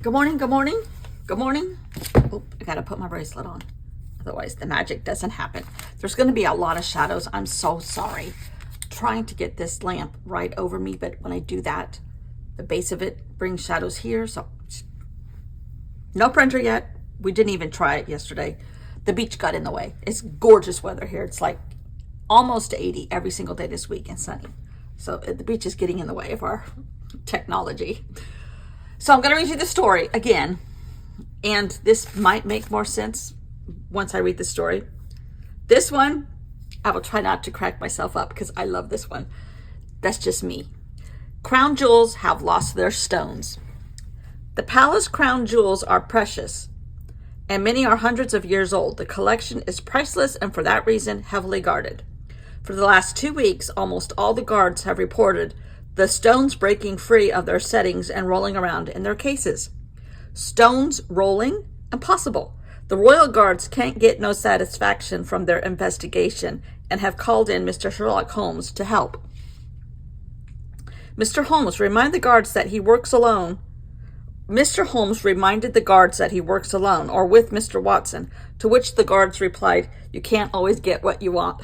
Good morning, good morning, good morning. Oh, I gotta put my bracelet on. Otherwise the magic doesn't happen. There's gonna be a lot of shadows. I'm so sorry. Trying to get this lamp right over me, but when I do that, the base of it brings shadows here. So no printer yet. We didn't even try it yesterday. The beach got in the way. It's gorgeous weather here. It's like almost 80 every single day this week and sunny. So the beach is getting in the way of our technology. So I'm going to read you the story again, and this might make more sense once I read the story. This one, I will try not to crack myself up because I love this one. That's just me. Crown jewels have lost their stones. The palace crown jewels are precious, and many are hundreds of years old. The collection is priceless and for that reason heavily guarded. For the last 2 weeks, almost all the guards have reported the stones breaking free of their settings and rolling around in their cases. Stones rolling? Impossible. The royal guards can't get no satisfaction from their investigation and have called in Mr. Sherlock Holmes to help. Mr. Holmes, remind the guards that he works alone. Mr. Holmes reminded the guards that he works alone or with Mr. Watson, to which the guards replied, "You can't always get what you want."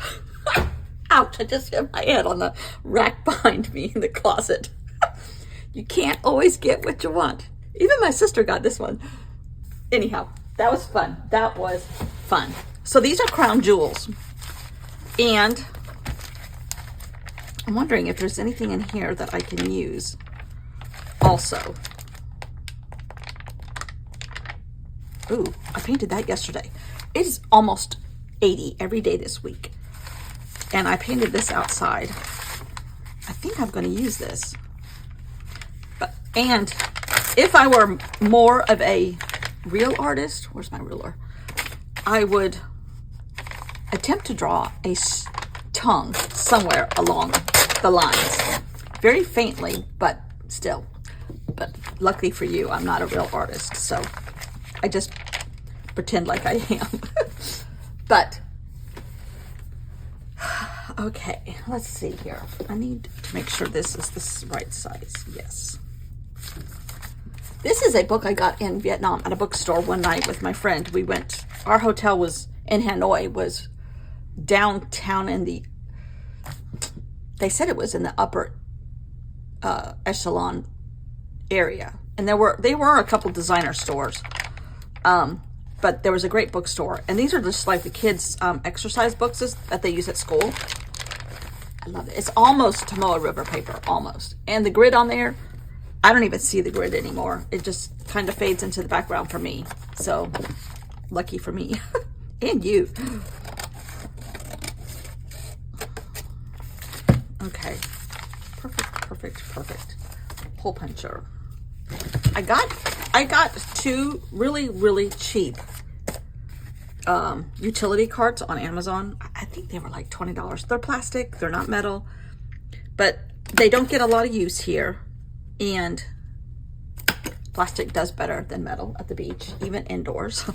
Ouch, I just hit my head on the rack behind me in the closet. You can't always get what you want. Even my sister got this one. Anyhow, that was fun. That was fun. So these are crown jewels. And I'm wondering if there's anything in here that I can use also. Ooh, I painted that yesterday. It is almost 80 every day this week. And I painted this outside. I think I'm going to use this. And if I were more of a real artist, where's my ruler? I would attempt to draw a tongue somewhere along the lines. Very faintly, but still. But luckily for you, I'm not a real artist, so I just pretend like I am. But okay, let's see here. I need to make sure this is the right size. Yes. This is a book I got in Vietnam at a bookstore one night with my friend. We went, our hotel was in Hanoi, was downtown in the, they said it was in the upper echelon area. And they were a couple designer stores. But there was a great bookstore. And these are just like the kids' exercise books that they use at school. I love it. It's almost Tomoa River paper, almost. And the grid on there, I don't even see the grid anymore. It just kind of fades into the background for me. So, lucky for me. And you. Okay. Perfect. Hole puncher. I got two really cheap utility carts on Amazon. I think they were like $20. They're plastic, they're not metal, but they don't get a lot of use here, and plastic does better than metal at the beach, even indoors.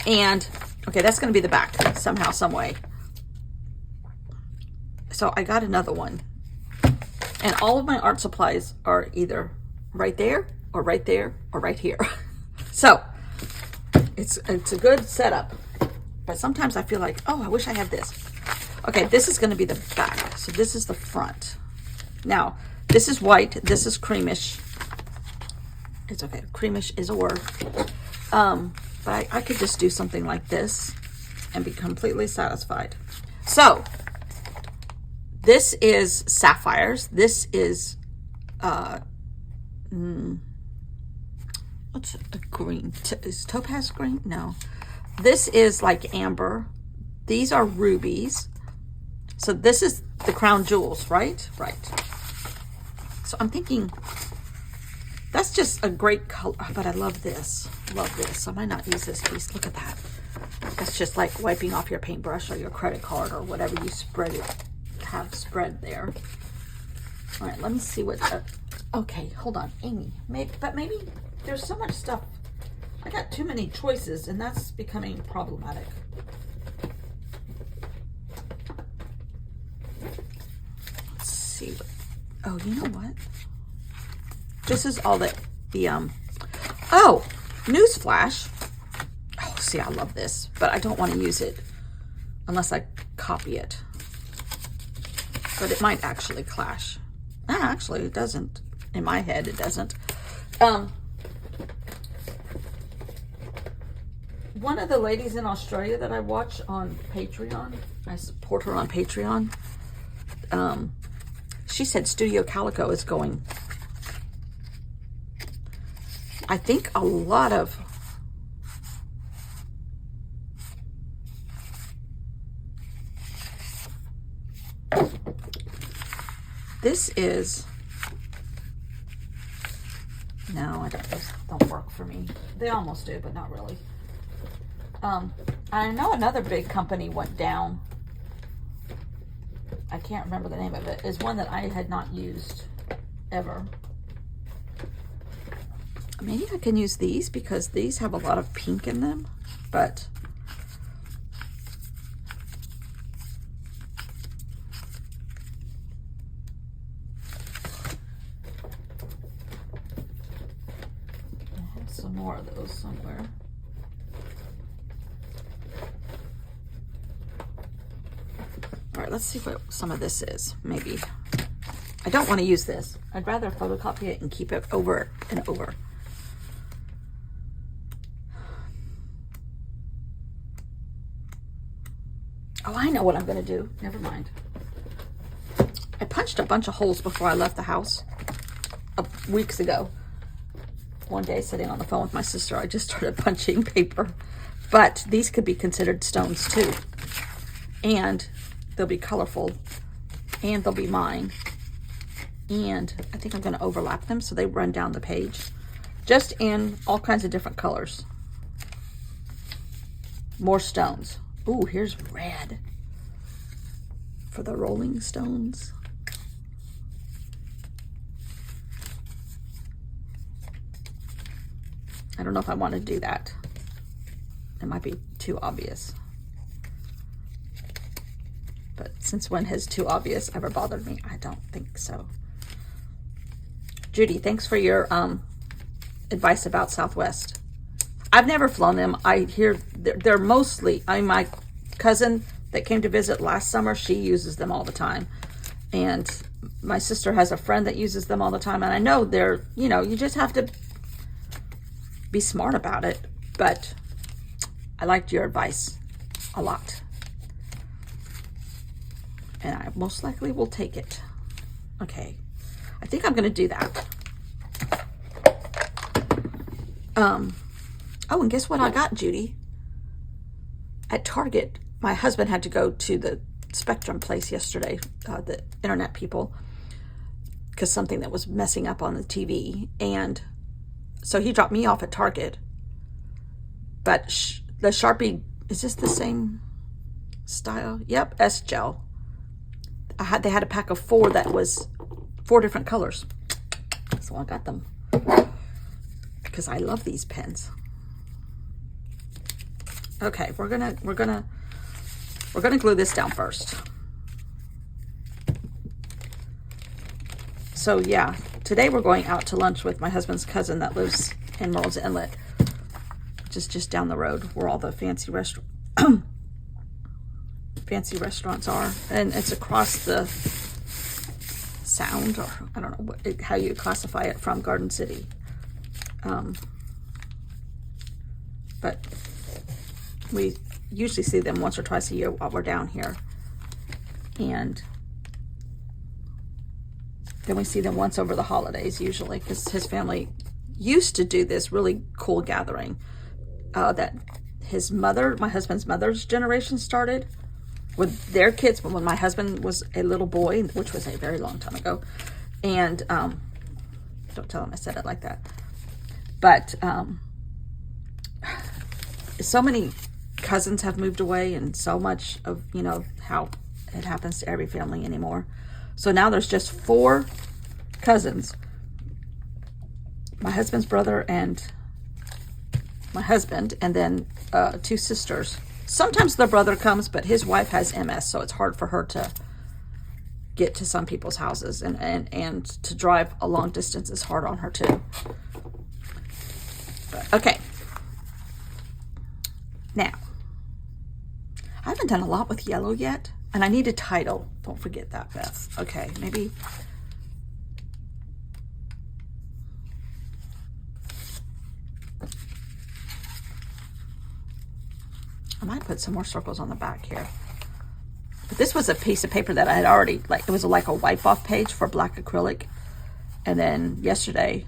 And okay, that's going to be the back somehow, some way. So I got another one, and all of my art supplies are either right there or right there or right here. So it's a good setup, but sometimes I feel like, oh, I wish I had this. Okay, this is going to be the back. So this is the front. Now, this is white. This is creamish. It's okay. Creamish is a word. But I could just do something like this and be completely satisfied. So this is sapphires. This is what's a green? Is topaz green? No. This is like amber. These are rubies. So this is the crown jewels, right? Right. So I'm thinking that's just a great color, but I love this. Love this. I might not use this piece. Look at that. That's just like wiping off your paintbrush or your credit card or whatever you have spread there. All right, let me see what. Okay, hold on, Amy. Maybe there's so much stuff. I got too many choices, and that's becoming problematic. Let's see. Oh, you know what? This is all the Oh, newsflash. Oh, see, I love this, but I don't want to use it unless I copy it. But it might actually clash. Actually, it doesn't. In my head, it doesn't. One of the ladies in Australia that I watch on Patreon, I support her on Patreon, she said Studio Calico is going, I think a lot of this is, no, I don't, those don't work for me. They almost do, but not really. I know another big company went down. I can't remember the name of it. It's one that I had not used ever. Maybe I can use these because these have a lot of pink in them, but I have some more of those somewhere. All right, let's see what some of this is. Maybe. I don't want to use this. I'd rather photocopy it and keep it over and over. Oh, I know what I'm going to do. Never mind. I punched a bunch of holes before I left the house weeks ago. One day sitting on the phone with my sister, I just started punching paper. But these could be considered stones too. And they'll be colorful. And they'll be mine. And I think I'm going to overlap them so they run down the page. Just in all kinds of different colors. More stones. Ooh, here's red for the Rolling Stones. I don't know if I want to do that. It might be too obvious. But since when has too obvious ever bothered me? I don't think so. Judy, thanks for your advice about Southwest. I've never flown them. I hear they're mostly, I mean, my cousin that came to visit last summer, she uses them all the time. And my sister has a friend that uses them all the time. And I know they're, you know, you just have to be smart about it. But I liked your advice a lot. And I most likely will take it. Okay. I think I'm going to do that. Oh, and guess what I got, Judy? At Target, my husband had to go to the Spectrum place yesterday, the internet people, because something that was messing up on the TV. And so he dropped me off at Target. But the Sharpie, is this the same style? Yep, S-Gel. They had a pack of 4 that was 4 different colors. So I got them. Because I love these pens. Okay, we're gonna glue this down first. So yeah, today we're going out to lunch with my husband's cousin that lives in Merle's Inlet, which is just down the road where all the fancy fancy restaurants are, and it's across the Sound, or I don't know how you classify it, from Garden City. But we usually see them once or twice a year while we're down here. And then we see them once over the holidays usually, because his family used to do this really cool gathering that his mother, my husband's mother's generation started with their kids, but when my husband was a little boy, which was a very long time ago. And don't tell him I said it like that. But so many cousins have moved away, and so much of, you know, how it happens to every family anymore. So now there's just 4 cousins. My husband's brother and my husband, and then 2 sisters. Sometimes the brother comes, but his wife has MS, so it's hard for her to get to some people's houses, and to drive a long distance is hard on her too. Okay. Now, I haven't done a lot with yellow yet, and I need a title. Don't forget that, Beth. Okay, maybe. I might put some more circles on the back here. But this was a piece of paper that I had already, like, it was like a wipe-off page for black acrylic. And then yesterday,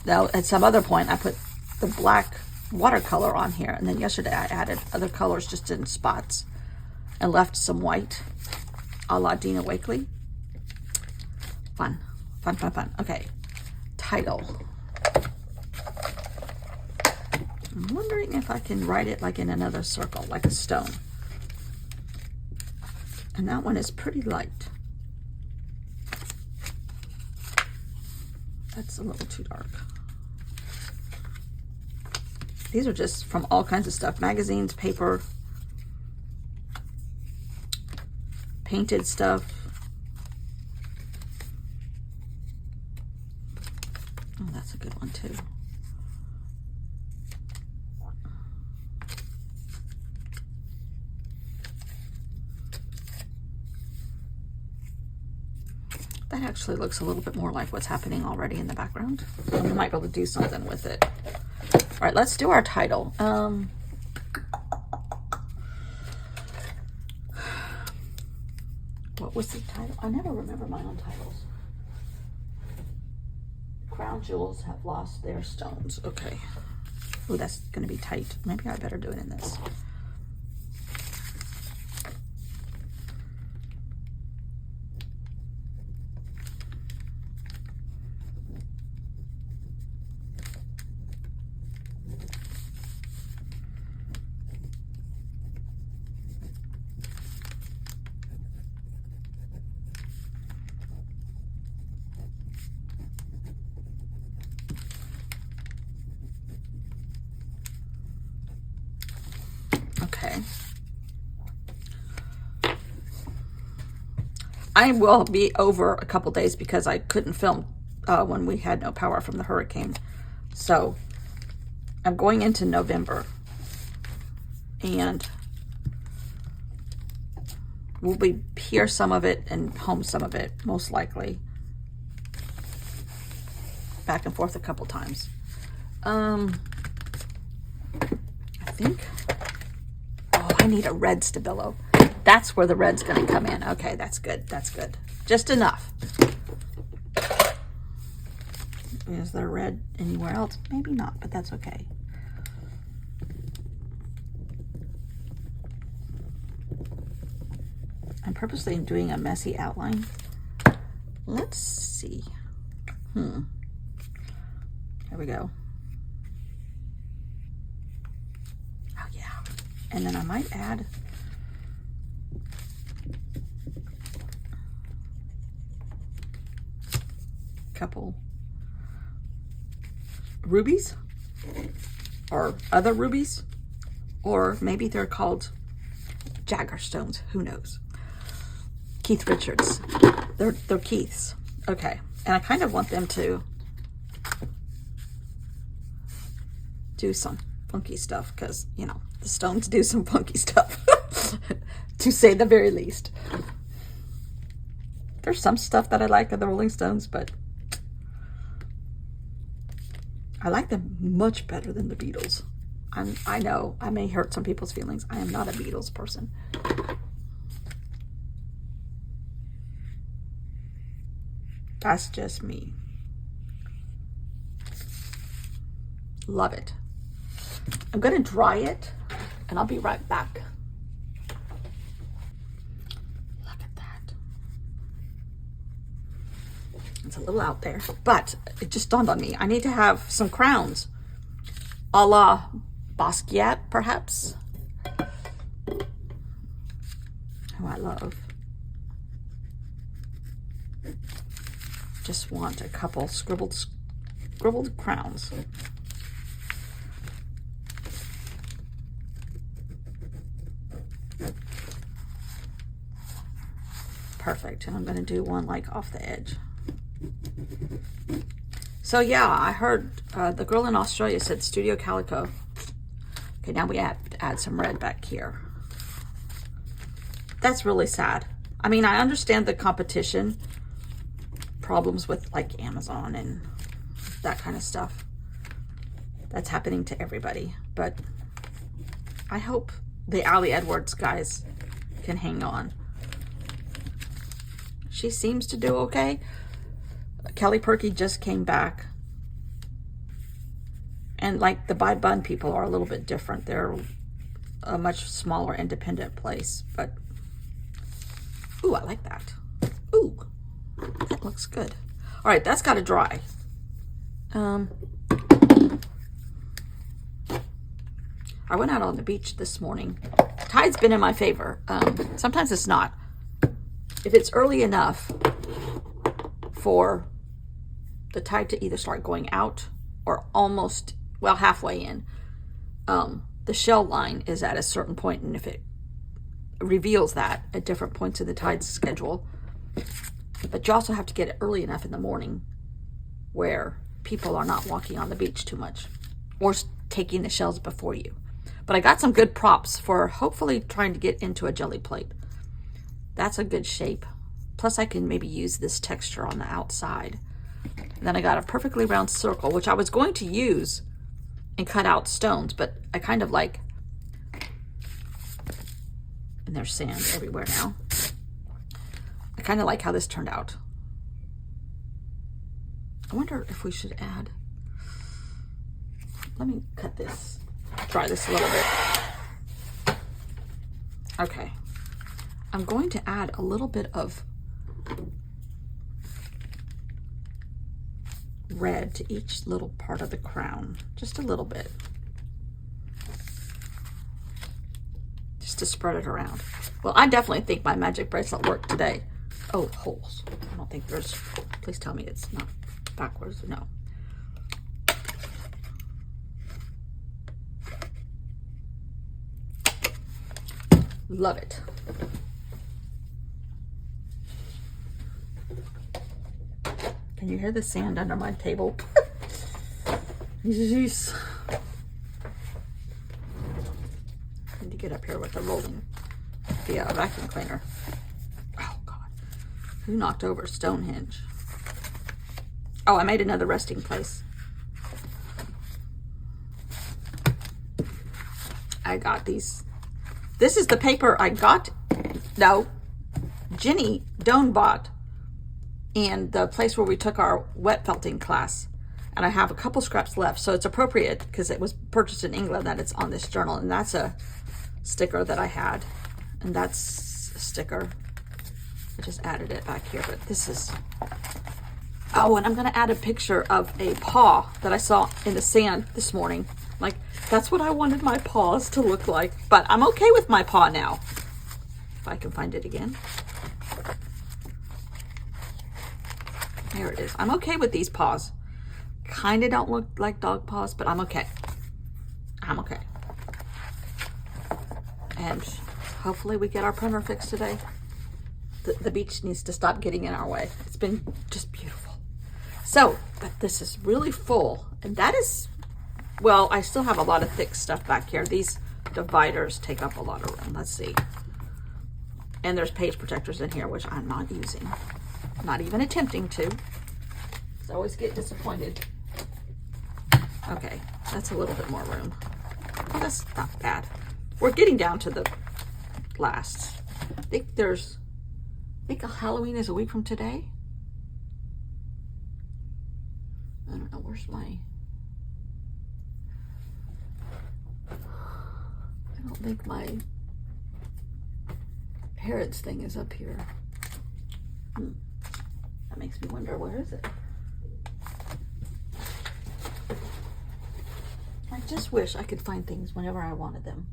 now at some other point, I put the black watercolor on here. And then yesterday I added other colors just in spots and left some white, a la Dina Wakley. Fun, fun, fun, fun. Okay, title. I'm wondering if I can write it like in another circle, like a stone. And that one is pretty light. That's a little too dark. These are just from all kinds of stuff. Magazines, paper, painted stuff. Oh, that's a good one too. That actually looks a little bit more like what's happening already in the background. And we might be able to do something with it. All right, let's do our title. What was the title? I never remember my own titles. Crown jewels have lost their stones. Okay. Oh, that's going to be tight. Maybe I better do it in this. Okay. I will be over a couple days because I couldn't film when we had no power from the hurricane. So I'm going into November and we'll be here some of it and home some of it, most likely. Back and forth a couple times. I think, oh, I need a red Stabilo. That's where the red's going to come in. Okay, that's good. That's good. Just enough. Is there red anywhere else? Maybe not, but that's okay. I'm purposely doing a messy outline. Let's see. There we go. Oh, yeah. And then I might add a couple rubies or other rubies, or maybe they're called Jagger stones. Who knows? Keith Richards. They're Keith's. Okay. And I kind of want them to do some funky stuff because, you know, the stones do some funky stuff, to say the very least. There's some stuff that I like of the Rolling Stones, but I like them much better than the Beatles. I know I may hurt some people's feelings. I am not a Beatles person. That's just me. Love it. I'm going to dry it and I'll be right back. Look at that. It's a little out there, but it just dawned on me. I need to have some crowns, a la Basquiat, perhaps, who I love. Just want a couple scribbled crowns. Perfect. And I'm going to do one like off the edge. So yeah, I heard the girl in Australia said Studio Calico. Okay, now we have to add some red back here. That's really sad. I mean, I understand the competition problems with like Amazon and that kind of stuff. That's happening to everybody. But I hope the Allie Edwards guys can hang on. She seems to do okay. Kelly Perky just came back. And like the Buy Bun people are a little bit different. They're a much smaller independent place. But, ooh, I like that. Ooh, that looks good. All right, that's got to dry. I went out on the beach this morning. Tide's been in my favor. Sometimes it's not. If it's early enough for the tide to either start going out or almost, well, halfway in, the shell line is at a certain point, and if it reveals that at different points in the tide schedule, but you also have to get it early enough in the morning where people are not walking on the beach too much or taking the shells before you. But I got some good props for hopefully trying to get into a jelly plate. That's a good shape. Plus I can maybe use this texture on the outside. And then I got a perfectly round circle, which I was going to use and cut out stones, but I kind of like, and there's sand everywhere now. I kind of like how this turned out. I wonder if we should add, let me cut this, try this a little bit. Okay. I'm going to add a little bit of red to each little part of the crown, just a little bit, just to spread it around. Well, I definitely think my magic bracelet worked today. Oh, holes. I don't think there's, please tell me it's not backwards. No. Love it. Can you hear the sand under my table? Jeez. I need to get up here with the rolling, the vacuum cleaner. Oh God, who knocked over Stonehenge? Oh, I made another resting place. I got these. This is the paper I got. No, Jenny Doan bought in the place where we took our wet felting class. And I have a couple scraps left. So it's appropriate because it was purchased in England that it's on this journal. And that's a sticker that I had. And that's a sticker. I just added it back here. But this is... Oh, and I'm going to add a picture of a paw that I saw in the sand this morning. Like, that's what I wanted my paws to look like. But I'm okay with my paw now. If I can find it again. There it is. I'm okay with these paws. Kind of don't look like dog paws, but I'm okay. I'm okay. And hopefully we get our printer fixed today. The beach needs to stop getting in our way. It's been just beautiful. So, but this is really full. And that is, well, I still have a lot of thick stuff back here. These dividers take up a lot of room. Let's see. And there's page protectors in here, which I'm not using. Not even attempting to. I always get disappointed. Okay, that's a little bit more room. Oh, that's not bad. We're getting down to the last. I think Halloween is a week from today. I don't know, where's my... I don't think my Harrods thing is up here. That makes me wonder, where is it? I just wish I could find things whenever I wanted them.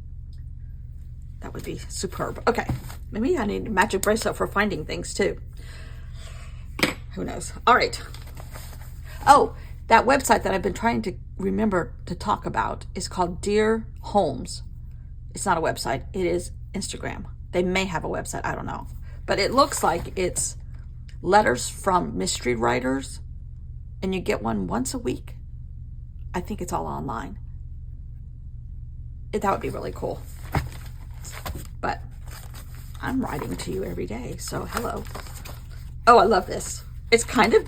That would be superb. Okay, maybe I need a magic bracelet for finding things too. Who knows? All right. Oh, that website that I've been trying to remember to talk about is called Dear Holmes. It's not a website. It is Instagram. They may have a website. I don't know. But it looks like it's letters from mystery writers and you get one once a week. I think it's all online. That would be really cool. But I'm writing to you every day, so hello. Oh, I love this. It's kind of,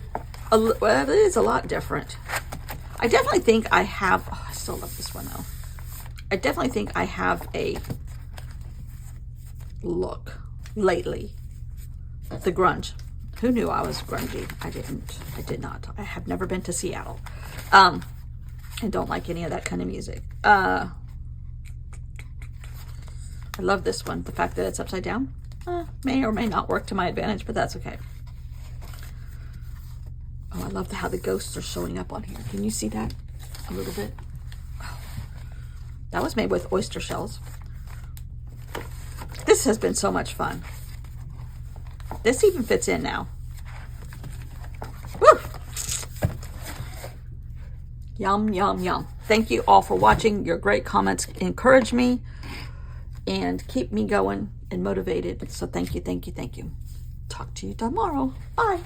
well, it is a lot different. I definitely think I have, oh, I still love this one though. I definitely think I have a look lately. The grunge. Who knew I was grungy? I did not. I have never been to Seattle. And don't like any of that kind of music. I love this one. The fact that it's upside down may or may not work to my advantage, but that's okay. Oh, I love how the ghosts are showing up on here. Can you see that a little bit? Oh, that was made with oyster shells. This has been so much fun. This even fits in now. Woo! Yum, yum, yum. Thank you all for watching. Your great comments encourage me and keep me going and motivated. So thank you, thank you, thank you. Talk to you tomorrow. Bye.